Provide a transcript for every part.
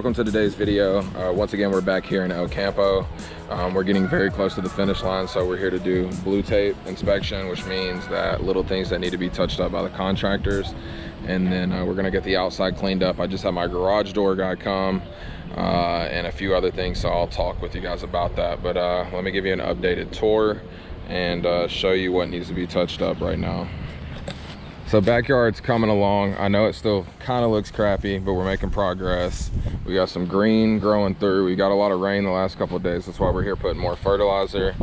welcome to today's video. Once again, we're back here in El Campo. We're getting very close to the finish line, so we're here to do blue tape inspection, which means that little things that need to be touched up by the contractors. And then we're gonna get the outside cleaned up. I just had my garage door guy come and a few other things, so I'll talk with you guys about that. But let me give you an updated tour and show you what needs to be touched up right now. So backyard's coming along. I know it still kind of looks crappy, but we're making progress. We got some green growing through. We got a lot of rain the last couple of days. That's why we're here putting more fertilizer.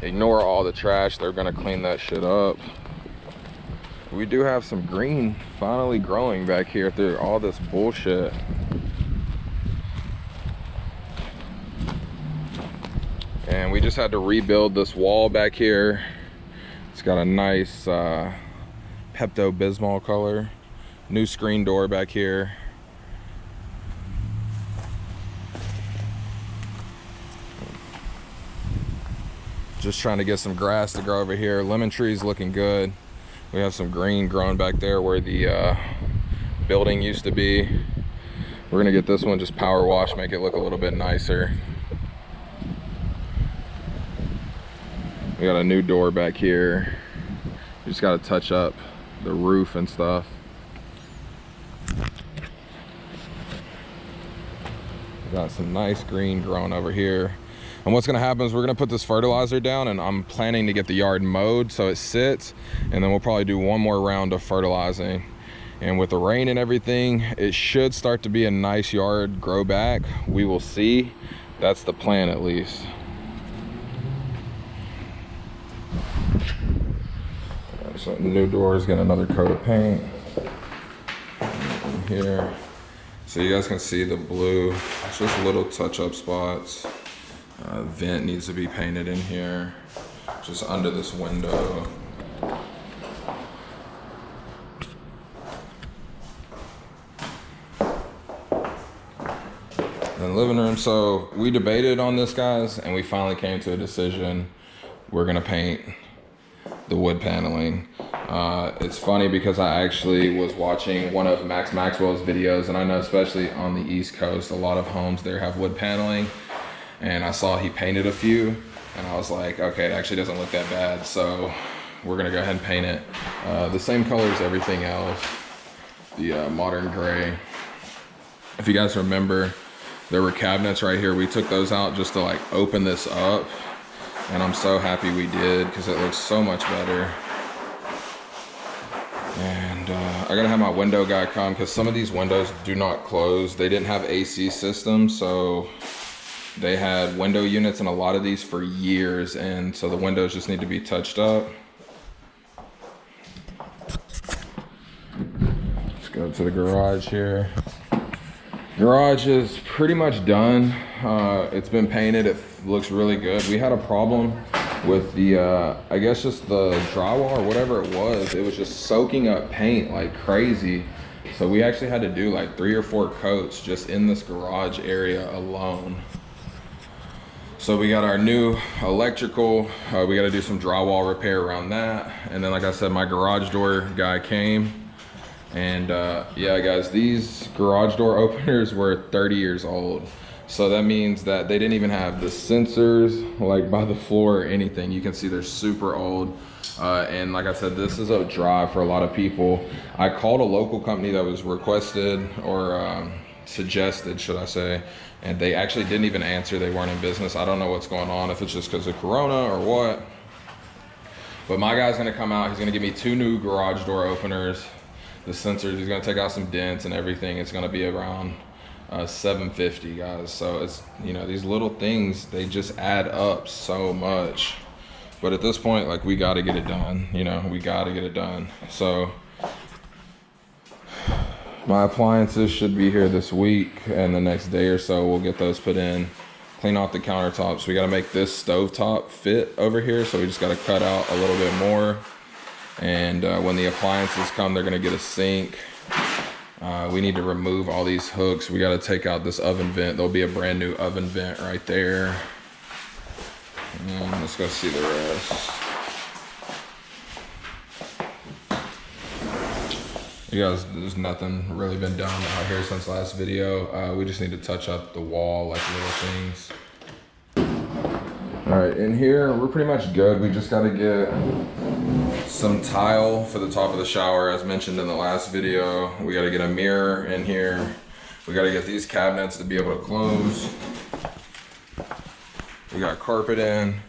Ignore all the trash. They're gonna clean that shit up. We do have some green finally growing back here through all this bullshit. And we just had to rebuild this wall back here. It's got a nice Pepto-Bismol color. New screen door back here. Just trying to get some grass to grow over here. Lemon tree's looking good. We have some green growing back there where the building used to be. We're gonna get this one just power wash, make it look a little bit nicer. We got a new door back here. We just gotta touch up the roof and stuff. Got some nice green growing over here. And what's gonna happen is we're gonna put this fertilizer down, and I'm planning to get the yard mowed so it sits, and then we'll probably do one more round of fertilizing. And with the rain and everything, it should start to be a nice yard, grow back. We will see. That's the plan, at least. So new doors, get another coat of paint in here. So you guys can see the blue. It's just little touch-up spots. Vent needs to be painted in here, just under this window. And living room. So we debated on this, guys, and we finally came to a decision. We're gonna paint the wood paneling. It's funny because I actually was watching one of Max Maxwell's videos, and I know especially on the East Coast, a lot of homes there have wood paneling, and I saw he painted a few, and I was like, okay, it actually doesn't look that bad, so we're gonna go ahead and paint it. The same color as everything else, the modern gray. If you guys remember, there were cabinets right here. We took those out just to like open this up, and I'm so happy we did because it looks so much better. And I gotta have my window guy come because some of these windows do not close. They didn't have AC systems, so they had window units in a lot of these for years, and so the windows just need to be touched up. Let's go to the garage here. Garage is pretty much done. It's been painted. It looks really good. We had a problem with the I guess just the drywall or whatever it was. It was just soaking up paint like crazy, so we actually had to do like 3 or 4 coats just in this garage area alone. So we got our new electrical. We got to do some drywall repair around that, and then like I said, my garage door guy came, and yeah guys, these garage door openers were 30 years old. So that means that they didn't even have the sensors like by the floor or anything. You can see they're super old. And like I said, this is a drive for a lot of people. I called a local company that was requested or suggested, should I say, and they actually didn't even answer. They weren't in business. I don't know what's going on, if it's just because of Corona or what. But my guy's gonna come out. He's gonna give me 2 new garage door openers, the sensors. He's gonna take out some dents and everything. It's gonna be around $750, guys. So it's, you know, these little things, they just add up so much. But at this point, like, we got to get it done. You know, we got to get it done. So my appliances should be here this week, and the next day or so we'll get those put in, clean off the countertops. We got to make this stovetop fit over here, so we just got to cut out a little bit more. And when the appliances come, they're going to get a sink. We need to remove all these hooks. We got to take out this oven vent. There'll be a brand new oven vent right there. And let's go see the rest. You guys, there's nothing really been done out here since last video. We just need to touch up the wall, like little things. All right, in here, we're pretty much good. We just gotta get some tile for the top of the shower, as mentioned in the last video. We gotta get a mirror in here. We gotta get these cabinets to be able to close. We got carpet in.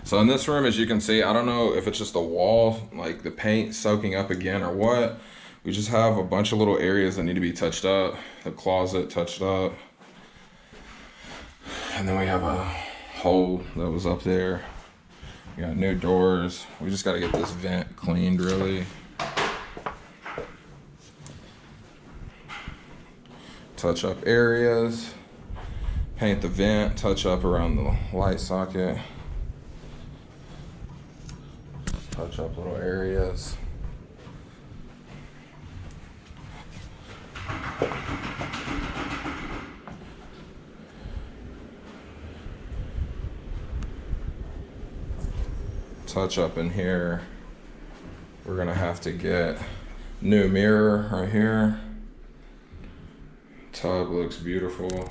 So in this room, as you can see, I don't know if it's just the wall, like the paint soaking up again or what. We just have a bunch of little areas that need to be touched up. The closet touched up. And then we have a hole that was up there. We got new doors. We just gotta get this vent cleaned really. Touch up areas. Paint the vent, touch up around the light socket. Touch up little areas. Touch up in here. We're gonna have to get new mirror right here. Tub looks beautiful.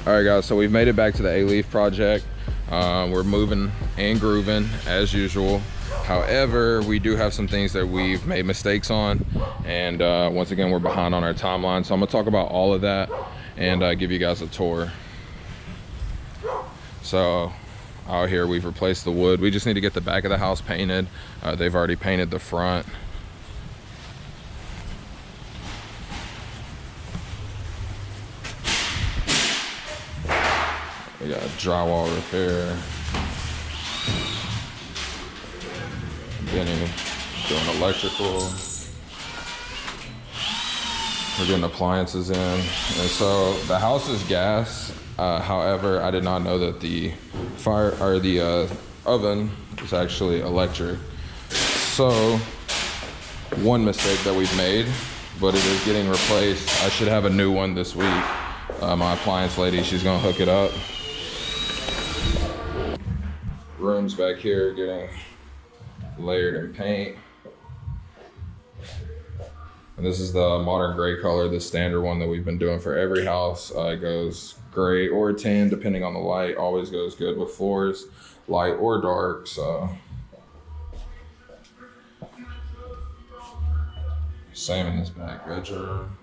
All right guys, so we've made it back to the A-Leaf project. We're moving and grooving as usual. However, we do have some things that we've made mistakes on. And once again, we're behind on our timeline. So I'm gonna talk about all of that and give you guys a tour. So out here, we've replaced the wood. We just need to get the back of the house painted. They've already painted the front. We got drywall repair. Benny doing electrical. We're getting appliances in. And so the house is gas. However, I did not know that the fire or the oven is actually electric. So one mistake that we've made, but it is getting replaced. I should have a new one this week. My appliance lady, she's gonna hook it up. Rooms back here getting layered in paint. And this is the modern gray color, the standard one that we've been doing for every house. It goes gray or tan, depending on the light. Always goes good with floors, light or dark. So same in this back bedroom.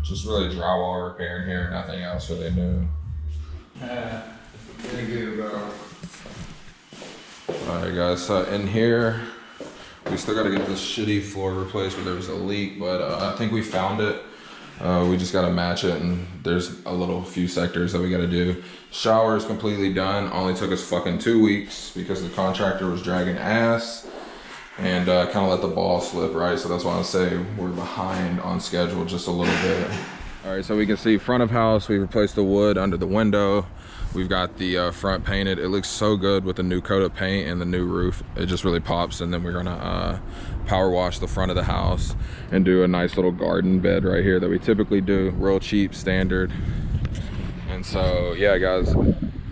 Just really drywall repair in here, nothing else really new. Alright guys, so in here, we still gotta get this shitty floor replaced where there was a leak, but I think we found it. We just gotta match it, and there's a few sectors that we gotta do. Shower is completely done, only took us fucking 2 weeks because the contractor was dragging ass. And kind of let the ball slip, right? So that's why I say we're behind on schedule just a little bit. All right, so we can see front of house, we replaced the wood under the window. We've got the front painted. It looks so good with the new coat of paint and the new roof. It just really pops. And then we're gonna power wash the front of the house and do a nice little garden bed right here that we typically do, real cheap, standard. And so, yeah, guys.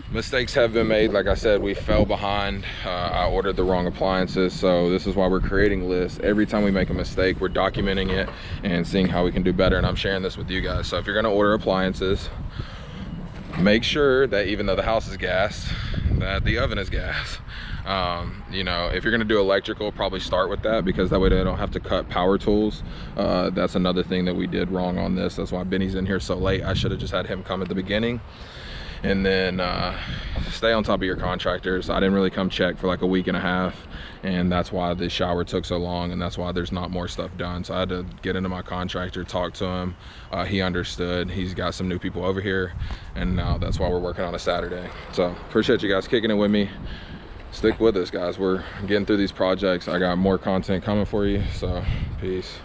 Mistakes have been made. Like I said, we fell behind. I ordered the wrong appliances, so this is why we're creating lists. Every time we make a mistake, we're documenting it and seeing how we can do better, and I'm sharing this with you guys. So if you're gonna order appliances, make sure that even though the house is gas, that the oven is gas. You know, if you're gonna do electrical, probably start with that, because that way they don't have to cut power tools. That's another thing that we did wrong on this. That's why Benny's in here so late. I should have just had him come at the beginning. And then stay on top of your contractors. I didn't really come check for like a week and a half, and that's why the shower took so long, and that's why there's not more stuff done. So I had to get into my contractor, talk to him. He understood. He's got some new people over here, and now that's why we're working on a Saturday. So appreciate you guys kicking it with me. Stick with us, guys. We're getting through these projects. I got more content coming for you, so peace.